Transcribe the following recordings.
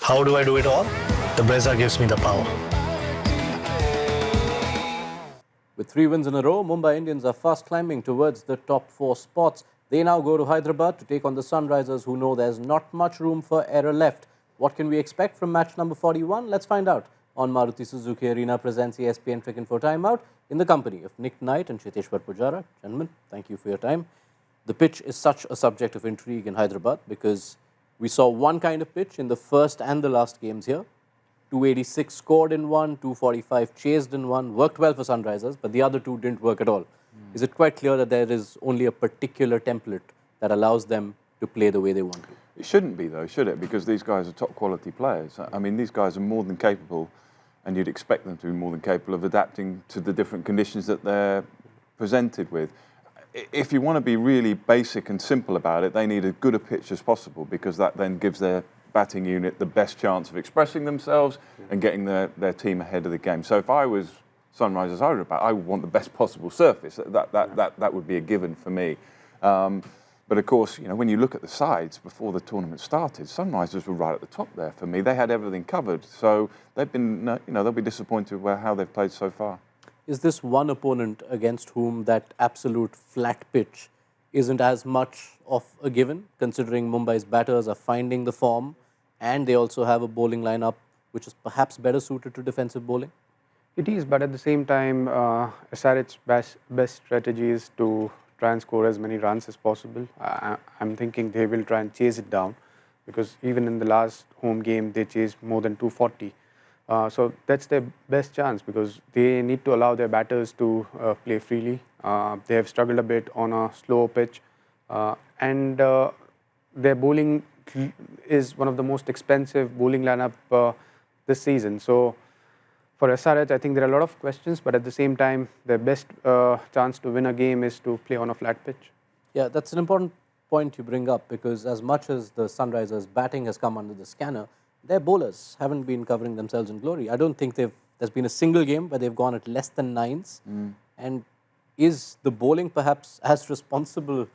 How do I do it all? The Brezza gives me the power. With 3 wins in a row, Mumbai Indians are fast climbing towards the top 4 spots. They now go to Hyderabad to take on the Sunrisers, who know there's not much room for error left. What can we expect from match number 41? Let's find out on Maruti Suzuki Arena presents ESPNCricinfo Timeout in the company of Nick Knight and Chiteshwar Pujara. Gentlemen, thank you for your time. The pitch is such a subject of intrigue in Hyderabad because we saw one kind of pitch in the first and the last games here. 286 scored in one, 245 chased in one, worked well for Sunrisers, but the other two didn't work at all. Is it quite clear that there is only a particular template that allows them to play the way they want to? It shouldn't be, though, should it? Because these guys are top quality players. I mean, these guys are more than capable, and you'd expect them to be more than capable of adapting to the different conditions that they're presented with. If you want to be really basic and simple about it, they need as good a pitch as possible, because that then gives their batting unit the best chance of expressing themselves and getting their team ahead of the game. So if I was Sunrisers Hyderabad, I would want the best possible surface. That would be a given for me. But of course, you know, when you look at the sides before the tournament started, Sunrisers were right at the top there for me. They had everything covered. So they've been, they'll be disappointed with how they've played so far. Is this one opponent against whom that absolute flat pitch isn't as much of a given, considering Mumbai's batters are finding the form and they also have a bowling lineup which is perhaps better suited to defensive bowling? It is, but at the same time, SRH's best strategy is to try and score as many runs as possible. I'm thinking they will try and chase it down, because even in the last home game, they chased more than 240. So that's their best chance, because they need to allow their batters to play freely. They have struggled a bit on a slow pitch, and their bowling is one of the most expensive bowling lineup this season. So for SRH, I think there are a lot of questions, but at the same time, their best chance to win a game is to play on a flat pitch. Yeah, that's an important point you bring up, because as much as the Sunrisers' batting has come under the scanner, their bowlers haven't been covering themselves in glory. I don't think there's been a single game where they've gone at less than 9s. And is the bowling perhaps as responsible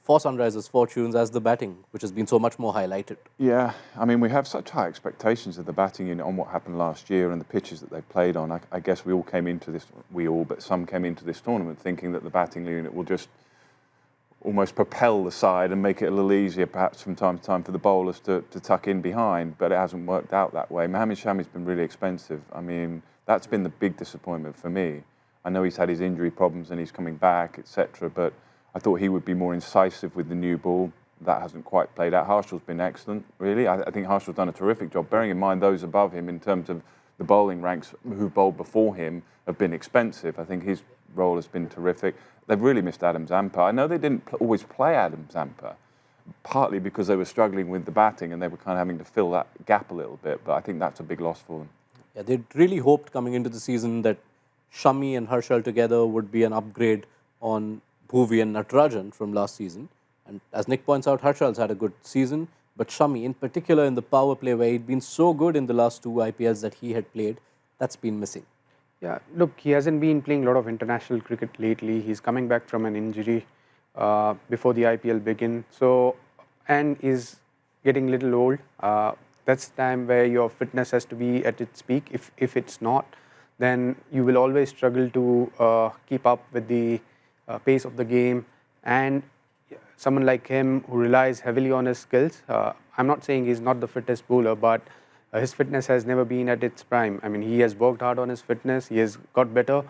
for Sunrisers' fortunes as the batting, which has been so much more highlighted? Yeah, I mean, we have such high expectations of the batting unit on what happened last year and the pitches that they played on. I guess we all came into this, but some came into this tournament thinking that the batting unit will just almost propel the side and make it a little easier perhaps from time to time for the bowlers to tuck in behind, but it hasn't worked out that way. Mohammad Shami's been really expensive. I mean, that's been the big disappointment for me. I know he's had his injury problems and he's coming back, etc., but I thought he would be more incisive with the new ball. That hasn't quite played out. Harshall's been excellent, really. I think Harshall's done a terrific job, bearing in mind those above him in terms of the bowling ranks who've bowled before him have been expensive. I think his role has been terrific. They've really missed Adam Zampa. I know they didn't always play Adam Zampa, partly because they were struggling with the batting and they were kind of having to fill that gap a little bit, but I think that's a big loss for them. Yeah, they'd really hoped coming into the season that Shami and Harshal together would be an upgrade on Bhuvi and Natarajan from last season. And as Nick points out, Harshal's had a good season, but Shami, in particular in the power play where he'd been so good in the last 2 IPLs that he had played, that's been missing. Yeah, look, he hasn't been playing a lot of international cricket lately. He's coming back from an injury before the IPL begin. So, and is getting a little old. That's the time where your fitness has to be at its peak. If it's not, then you will always struggle to keep up with the pace of the game. And someone like him who relies heavily on his skills, I'm not saying he's not the fittest bowler, but his fitness has never been at its prime. I mean, he has worked hard on his fitness, he has got better,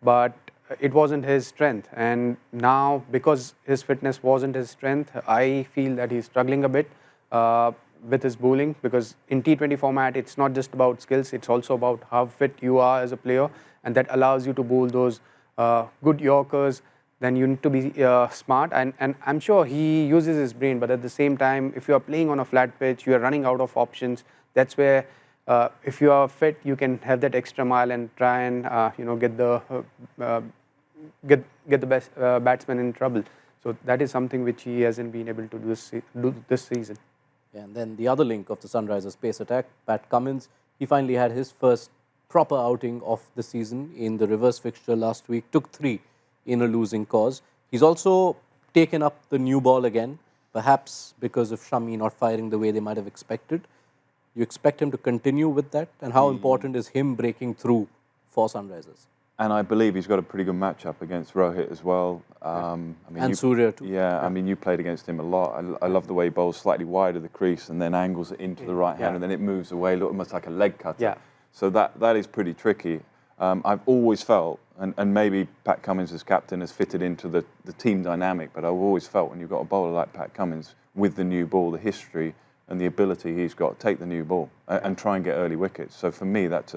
but it wasn't his strength. And now, because his fitness wasn't his strength, I feel that he's struggling a bit with his bowling, because in T20 format, it's not just about skills, it's also about how fit you are as a player, and that allows you to bowl those good Yorkers. Then you need to be smart, and I'm sure he uses his brain, but at the same time, if you are playing on a flat pitch, you are running out of options. That's where, if you are fit, you can have that extra mile and try and get the best batsman in trouble. So that is something which he hasn't been able to do this season. Yeah, and then the other link of the Sunrisers' pace attack, Pat Cummins, he finally had his first proper outing of the season in the reverse fixture last week, took 3 in a losing cause. He's also taken up the new ball again, perhaps because of Shami not firing the way they might have expected. You expect him to continue with that? And how important is him breaking through for Sunrisers? And I believe he's got a pretty good matchup against Rohit as well. I mean, And Surya too. Yeah, I mean, you played against him a lot. I love the way he bowls slightly wide of the crease and then angles it into the right hand and then it moves away, almost like a leg cutter. Yeah. So that is pretty tricky. I've always felt, and maybe Pat Cummins as captain has fitted into the team dynamic, but I've always felt when you've got a bowler like Pat Cummins with the new ball, the history and the ability he's got, take the new ball and try and get early wickets. So for me, that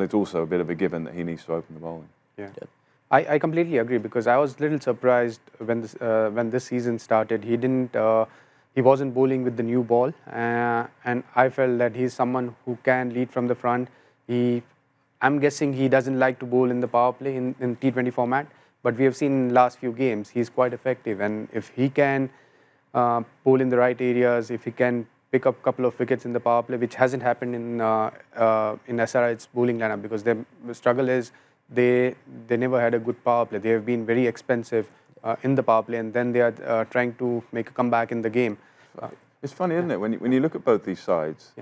is also a bit of a given that he needs to open the bowling. Yeah. I completely agree, because I was a little surprised when this season started. He wasn't bowling with the new ball, and I felt that he's someone who can lead from the front. I'm guessing he doesn't like to bowl in the power play in T20 format, but we have seen in the last few games he's quite effective, and if he can bowl in the right areas, if he can pick up a couple of wickets in the power play, which hasn't happened in SRH's bowling lineup, because the struggle is they never had a good power play. They have been very expensive in the power play, and then they are trying to make a comeback in the game. It's funny, isn't it? When you look at both these sides,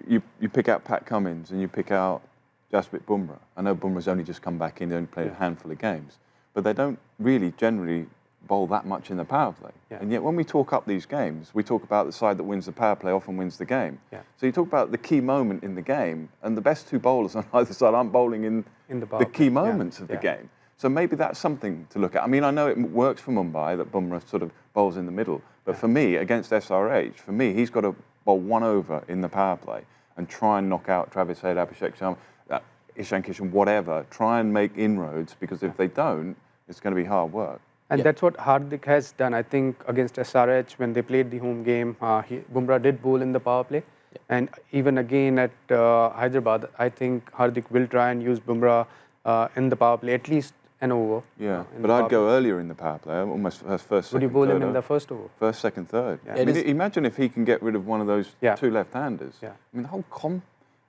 you pick out Pat Cummins and you pick out Jasprit Bumrah. I know Bumrah's only just come back in, they only played a handful of games, but they don't really generally bowl that much in the power play. And yet when we talk up these games, we talk about the side that wins the power play often wins the game. So you talk about the key moment in the game, and the best two bowlers on either side aren't bowling in the key moments of the game. So maybe that's something to look at. I mean, I know it works for Mumbai that Bumrah sort of bowls in the middle, but for me, against SRH, he's got to bowl one over in the power play and try and knock out Travis Head, Abhishek Sharma, Ishan Kishan, whatever. Try and make inroads, because if they don't, it's going to be hard work. And that's what Hardik has done. I think against SRH, when they played the home game, Bumrah did bowl in the power play. And even again at Hyderabad, I think Hardik will try and use Bumrah in the power play, at least an over. Yeah, but I'd go earlier in the power play, almost first, Would second, you bowl third him in the first over? First, second, third. Yeah. I mean, imagine if he can get rid of one of those two left-handers. Yeah. I mean, the whole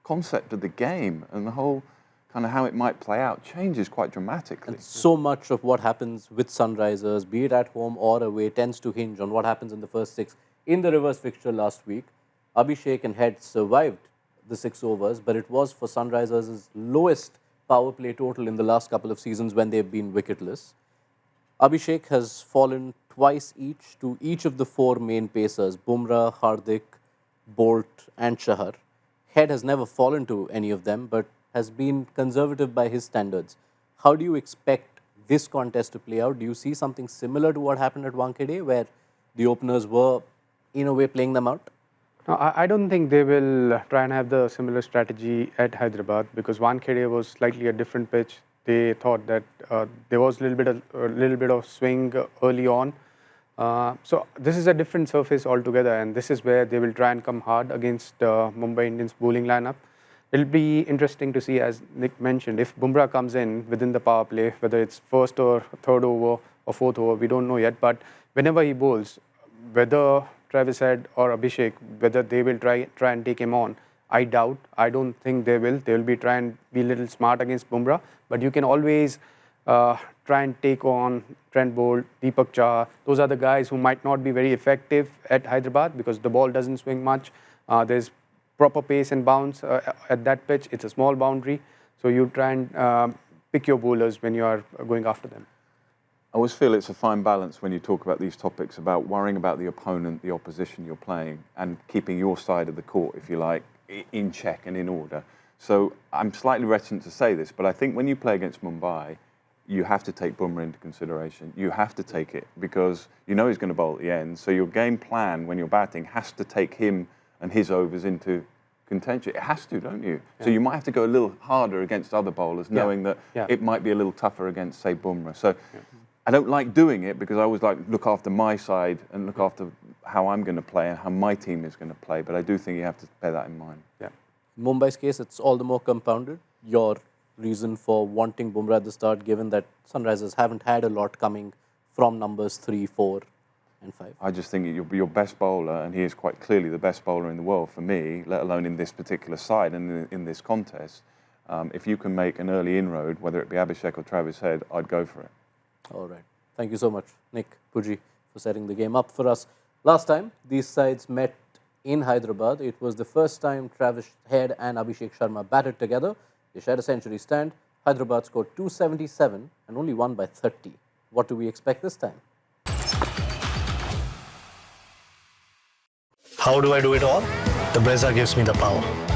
concept of the game and the whole kind of how it might play out changes quite dramatically. And so much of what happens with Sunrisers, be it at home or away, tends to hinge on what happens in the first six. In the reverse fixture last week, Abhishek and Head survived the 6 overs, but it was for Sunrisers' lowest power play total in the last couple of seasons when they've been wicketless. Abhishek has fallen twice each to each of the 4 main pacers, Bumrah, Hardik, Bolt and Chahar. Head has never fallen to any of them, but has been conservative by his standards. How do you expect this contest to play out? Do you see something similar to what happened at Wankhede, where the openers were, in a way, playing them out? No, I don't think they will try and have the similar strategy at Hyderabad, because Wankhede was slightly a different pitch. They thought that there was a little bit of swing early on. So this is a different surface altogether, and this is where they will try and come hard against Mumbai Indians bowling lineup. It'll be interesting to see, as Nick mentioned, if Bumrah comes in within the power play, whether it's first or third over or fourth over, we don't know yet. But whenever he bowls, whether Travis Head or Abhishek, whether they will try and take him on, I doubt. I don't think they will. They will be trying to be a little smart against Bumrah. But you can always try and take on Trent Bolt, Deepak Chahar. Those are the guys who might not be very effective at Hyderabad, because the ball doesn't swing much. There's proper pace and bounce at that pitch. It's a small boundary. So you try and pick your bowlers when you are going after them. I always feel it's a fine balance when you talk about these topics, about worrying about the opponent, the opposition you're playing, and keeping your side of the court, if you like, in check and in order. So I'm slightly reticent to say this, but I think when you play against Mumbai, you have to take Bumrah into consideration. You have to take it, because you know he's going to bowl at the end. So your game plan when you're batting has to take him and his overs into contention. It has to, don't you? Yeah. So you might have to go a little harder against other bowlers, knowing that it might be a little tougher against, say, Bumrah. So I don't like doing it, because I always like look after my side and look after how I'm going to play and how my team is going to play. But I do think you have to bear that in mind. Yeah. In Mumbai's case, it's all the more compounded. Your reason for wanting Bumrah at the start, given that Sunrisers haven't had a lot coming from numbers 3, 4 and 5. I just think your best bowler, and he is quite clearly the best bowler in the world for me, let alone in this particular side and in this contest. If you can make an early inroad, whether it be Abhishek or Travis Head, I'd go for it. All right. Thank you so much, Nick, Puji, for setting the game up for us. Last time, these sides met in Hyderabad. It was the first time Travis Head and Abhishek Sharma batted together. They shared a century stand. Hyderabad scored 277 and only won by 30. What do we expect this time? How do I do it all? The Brezza gives me the power.